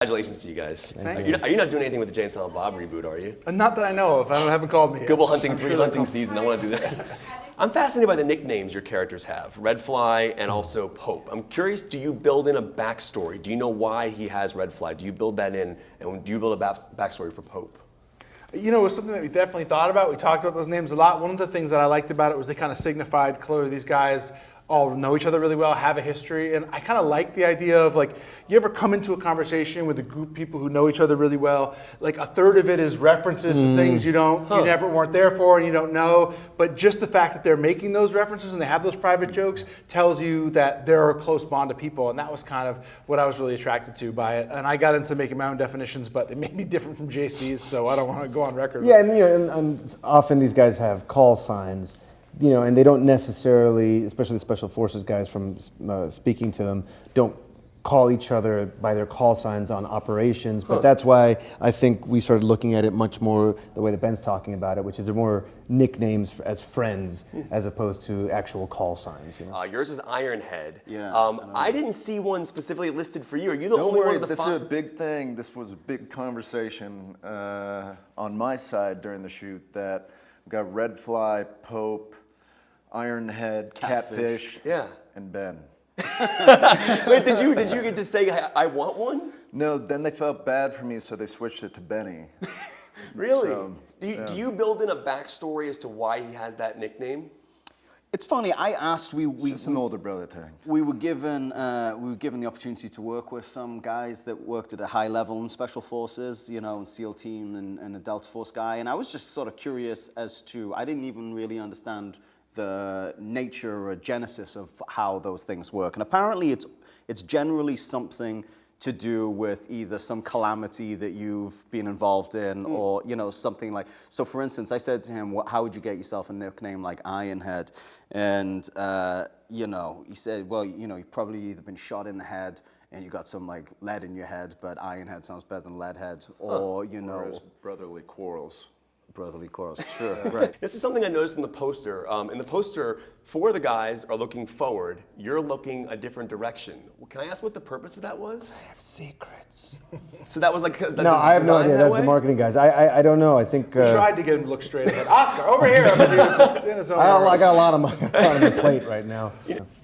Congratulations to you guys. Thank you. Are you not doing anything with the Jay and Silent Bob reboot, are you? Not that I know of. I haven't called me yet. Good Will Hunting, hunting season. I want to do that. I'm fascinated by the nicknames your characters have, Red Fly and also Pope. I'm curious, do you build in a backstory? Do you know why he has Red Fly? Do you build that in? And do you build a backstory for Pope? You know, it was something that we definitely thought about. We talked about those names a lot. One of the things that I liked about it was they kind of signified clearly these guys all know each other really well, have a history, and I kind of like the idea of, like, you ever come into a conversation with a group of people who know each other really well, like a third of it is references to things you never weren't there for and you don't know, but just the fact that they're making those references and they have those private jokes tells you that they're a close bond of people, and that was kind of what I was really attracted to by it. And I got into making my own definitions, but they may be different from JC's, so I don't want to go on record. Yeah, and, you know, and often these guys have call signs. You know, and they don't necessarily, especially the Special Forces guys from speaking to them, don't call each other by their call signs on operations. But that's why I think we started looking at it much more the way that Ben's talking about it, which is they're more nicknames as friends as opposed to actual call signs. You know? Yours is Ironhead. Yeah. I didn't see one specifically listed for you. Are you the Don't only worry, one of the this is five? a big thing. This was a big conversation on my side during the shoot that we got Red Fly, Pope, Ironhead, Catfish, Yeah. and Ben. Wait, did you get to say I want one? No, then they felt bad for me, so they switched it to Benny. Really? So, Do you build in a backstory as to why he has that nickname? It's funny. I asked. It's an older brother thing. We were given the opportunity to work with some guys that worked at a high level in Special Forces, you know, SEAL team and a Delta Force guy, and I was just sort of curious as to. I didn't even really understand the nature or genesis of how those things work. And apparently it's generally something to do with either some calamity that you've been involved in or, you know, something like, so for instance, I said to him, how would you get yourself a nickname like Ironhead? And, you know, he said, well, you know, you've probably either been shot in the head and you got some like lead in your head, but Ironhead sounds better than Leadhead, or, you know. Or brotherly quarrels. Brotherly quarrels, sure, right. This is something I noticed in the poster. In the poster, four of the guys are looking forward. You're looking a different direction. Can I ask what the purpose of that was? I have secrets. So that was like No, I have no idea. That's the marketing guys. I don't know. I think We tried to get him to look straight ahead. Oscar, over here. But he was in his own I got a lot on my plate right now.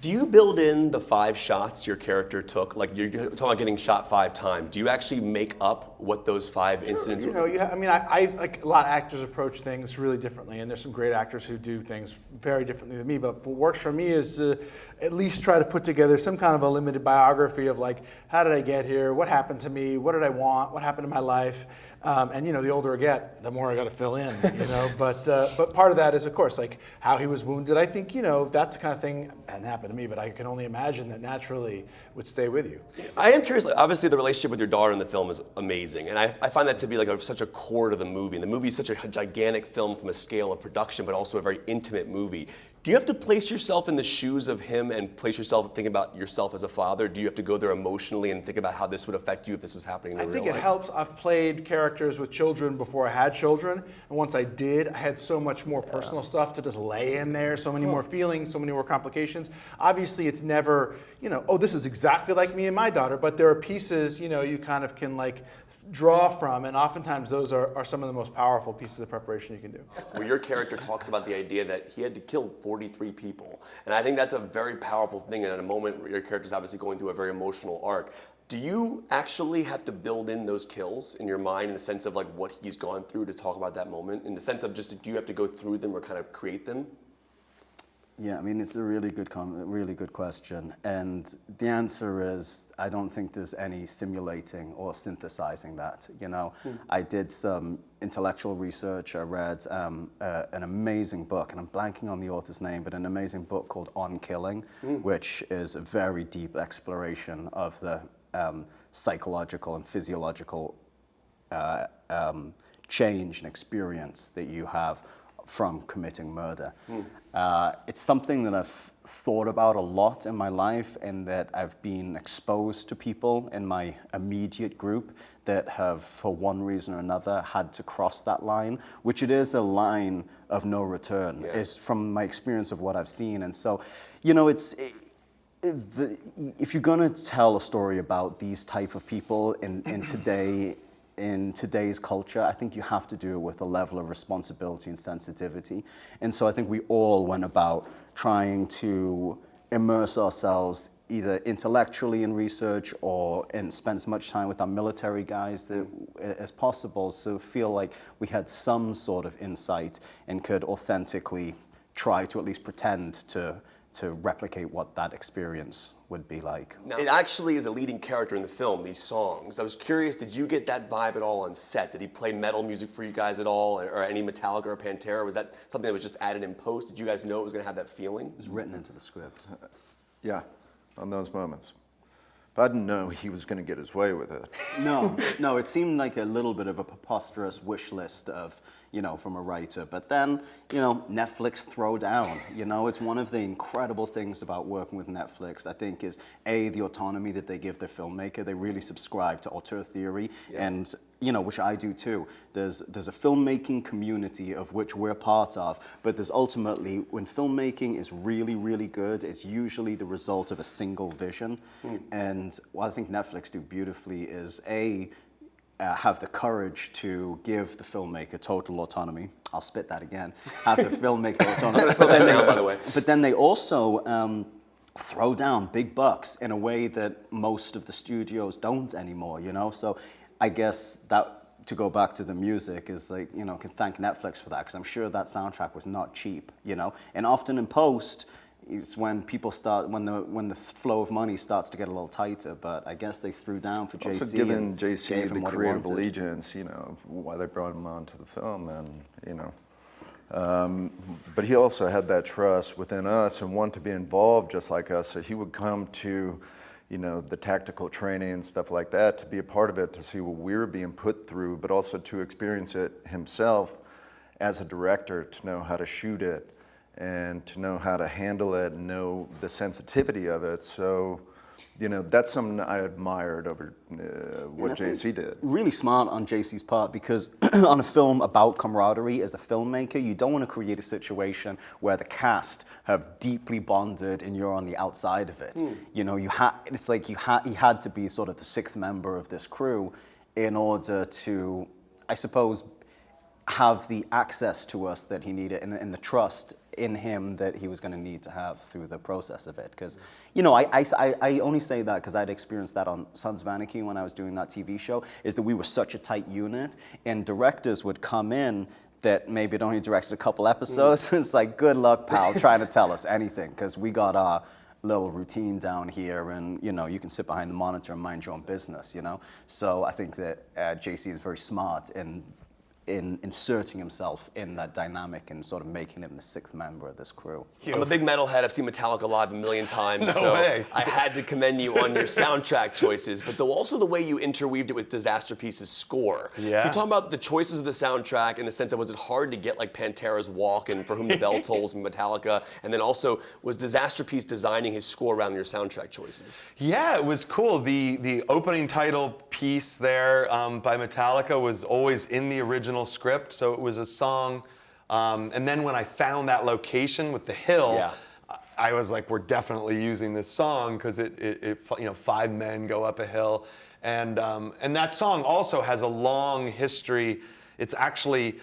Do you build in the 5 shots your character took? Like you're talking about getting shot 5 times. Do you actually make up what those 5 incidents You were? know, I mean, I like a lot of actors approach things really differently, and there's some great actors who do things very differently than me. But what works for me is to at least try to put together some kind of a limited biography of like, how did I get here? What happened to me? What did I want? What happened in my life? And you know, the older I get, the more I got to fill in. You know, but part of that is, of course, like how he was wounded. I think, you know, that's the kind of thing that happened to me, but I can only imagine that naturally would stay with you. I am curious. Like, obviously, the relationship with your daughter in the film is amazing, and I find that to be like such a core to the movie. And the movie is such a gigantic film from a scale of production, but also a very intimate movie. Do you have to place yourself in the shoes of him and place yourself thinking about yourself as a father? Do you have to go there emotionally and think about how this would affect you if this was happening in real life? I think it helps. I've played characters with children before I had children, and once I did, I had so much more personal stuff to just lay in there, so many more feelings, so many more complications. Obviously, it's never, you know, oh, this is exactly like me and my daughter, but there are pieces, you know, you kind of can like draw from, and oftentimes those are some of the most powerful pieces of preparation you can do. Where your character talks about the idea that he had to kill 43 people. And I think that's a very powerful thing, and at a moment where your character's obviously going through a very emotional arc. Do you actually have to build in those kills in your mind in the sense of like what he's gone through to talk about that moment? In the sense of just, do you have to go through them or kind of create them? Yeah, I mean, it's a really good question. And the answer is, I don't think there's any simulating or synthesizing that, you know. I did some intellectual research. I read an amazing book, and I'm blanking on the author's name, but an amazing book called On Killing, which is a very deep exploration of the psychological and physiological change and experience that you have from committing murder. It's something that I've thought about a lot in my life, and that I've been exposed to people in my immediate group that have, for one reason or another, had to cross that line, which it is a line of no return, is from my experience of what I've seen. And so, you know, if you're gonna tell a story about these type of people in today's culture, I think you have to do it with a level of responsibility and sensitivity. And so I think we all went about trying to immerse ourselves either intellectually in research and spend as much time with our military guys as possible, so feel like we had some sort of insight and could authentically try to at least pretend to replicate what that experience would be like. Now, it actually is a leading character in the film, these songs. I was curious, did you get that vibe at all on set? Did he play metal music for you guys at all, or any Metallica or Pantera? Was that something that was just added in post? Did you guys know it was going to have that feeling? It was written into the script. Yeah, on those moments. But I didn't know he was going to get his way with it. No, it seemed like a little bit of a preposterous wish list of, from a writer. But then, Netflix throw down. It's one of the incredible things about working with Netflix, I think, is the autonomy that they give the filmmaker. They really subscribe to auteur theory, and which I do too. There's a filmmaking community of which we're part of, but there's ultimately, when filmmaking is really, really good, it's usually the result of a single vision. And what I think Netflix do beautifully is have the courage to give the filmmaker total autonomy. I'll spit that again. Have the filmmaker autonomy. By the way. But then they also throw down big bucks in a way that most of the studios don't anymore, So I guess that, to go back to the music, is like, can thank Netflix for that, because I'm sure that soundtrack was not cheap, And often in post, it's when people start, when the flow of money starts to get a little tighter. But I guess they threw down for JC. Also given JC the what he creative wanted. allegiance, why they brought him onto the film, and but he also had that trust within us and wanted to be involved just like us. So he would come to, the tactical training and stuff like that to be a part of it, to see what we were being put through, but also to experience it himself as a director, to know how to shoot it and to know how to handle it and know the sensitivity of it. So, that's something I admired over what JC did. Really smart on JC's part, because on a film about camaraderie, as a filmmaker, you don't want to create a situation where the cast have deeply bonded and you're on the outside of it. It's like he had to be sort of the sixth member of this crew in order to, I suppose, have the access to us that he needed and the trust in him that he was going to need to have through the process of it. Because, I only say that because I'd experienced that on Sons of Anarchy when I was doing that TV show, is that we were such a tight unit, and directors would come in that maybe had only directed a couple episodes. It's like, good luck, pal, trying to tell us anything, because we got our little routine down here, and you can sit behind the monitor and mind your own business, So I think that JC is very smart in inserting himself in that dynamic and sort of making him the sixth member of this crew. I'm a big metalhead. I've seen Metallica live a million times, No way. I had to commend you on your soundtrack choices, but also the way you interweaved it with Disaster Piece's score. Yeah. Can you talk about the choices of the soundtrack in the sense of, was it hard to get like Pantera's Walk and For Whom the Bell Tolls from Metallica, and then also, was Disaster Piece designing his score around your soundtrack choices? Yeah, it was cool. The opening title piece there by Metallica was always in the original script, so it was a song. And then when I found that location with the hill, I was like, we're definitely using this song, because it 5 men go up a hill, and that song also has a long history. It's actually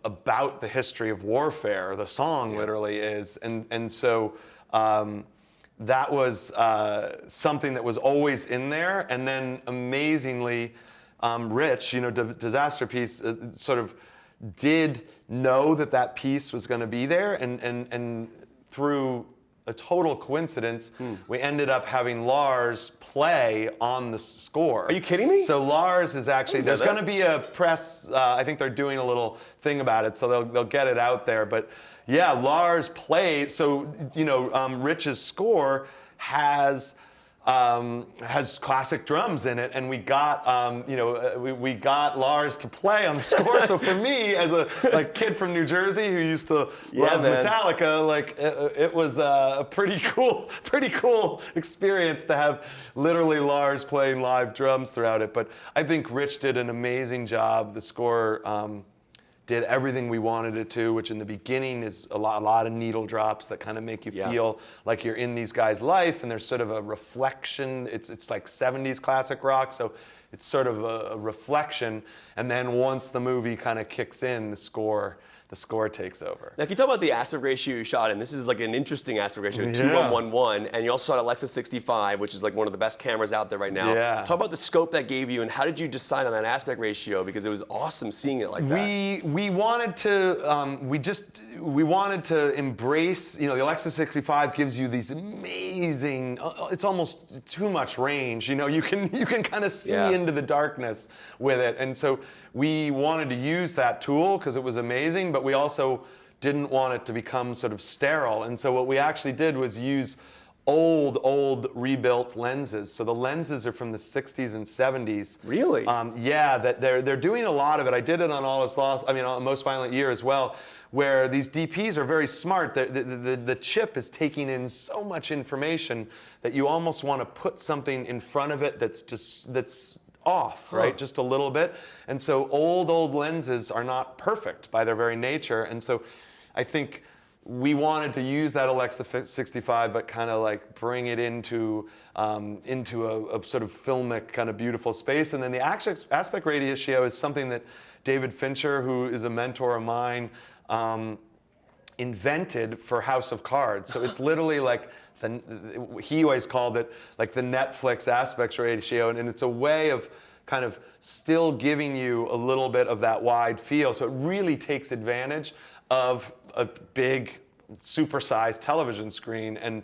about the history of warfare. The song literally is, and so. That was something that was always in there, and then amazingly, Rich, Disaster Piece, sort of did know that piece was going to be there, and through a total coincidence, we ended up having Lars play on the score. Are you kidding me? So Lars is actually, there's going to be a press, I think they're doing a little thing about it, so they'll get it out there, but yeah, Lars played. So Rich's score has classic drums in it, and we got we got Lars to play on the score. So for me, as a kid from New Jersey who used to love Metallica, it was a pretty cool experience to have literally Lars playing live drums throughout it. But I think Rich did an amazing job. The score did everything we wanted it to, which in the beginning is a lot of needle drops that kind of make you feel like you're in these guys' life, and there's sort of a reflection. It's like 70s classic rock, so it's sort of a reflection. And then once the movie kind of kicks in, the score takes over. Now, can you talk about the aspect ratio you shot in? This is like an interesting aspect ratio, Yeah. 2:1:1, and you also shot Alexa 65, which is like one of the best cameras out there right now. Yeah. Talk about the scope that gave you, and how did you decide on that aspect ratio? Because it was awesome seeing it like that. We wanted to we wanted to embrace, the Alexa 65 gives you these amazing, it's almost too much range. You can kind of see into the darkness with it, and so we wanted to use that tool because it was amazing, but we also didn't want it to become sort of sterile. And so what we actually did was use old rebuilt lenses. So the lenses are from the 60s and 70s. Really? Yeah, that they're doing a lot of it. I did it on on Most Violent Year as well, where these DPs are very smart. The chip is taking in so much information that you almost want to put something in front of it that's off, right? Just a little bit. And so old lenses are not perfect by their very nature. And so I think we wanted to use that Alexa 65, but kind of like bring it into a sort of filmic kind of beautiful space. And then the aspect ratio is something that David Fincher, who is a mentor of mine, invented for House of Cards. So it's literally like he always called it like the Netflix aspect ratio, and it's a way of kind of still giving you a little bit of that wide feel. So it really takes advantage of a big, supersized television screen and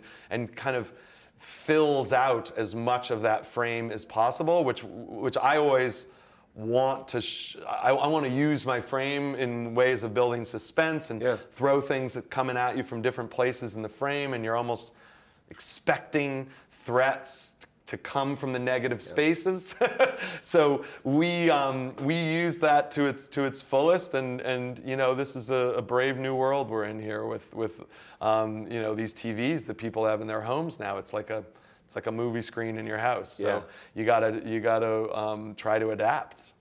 kind of fills out as much of that frame as possible, which I always want to. I want to use my frame in ways of building suspense and throw things that coming at you from different places in the frame, and you're almost expecting threats to come from the negative spaces. So we use that to its fullest, and this is a brave new world we're in here with these TVs that people have in their homes now. It's like a movie screen in your house. So you gotta try to adapt.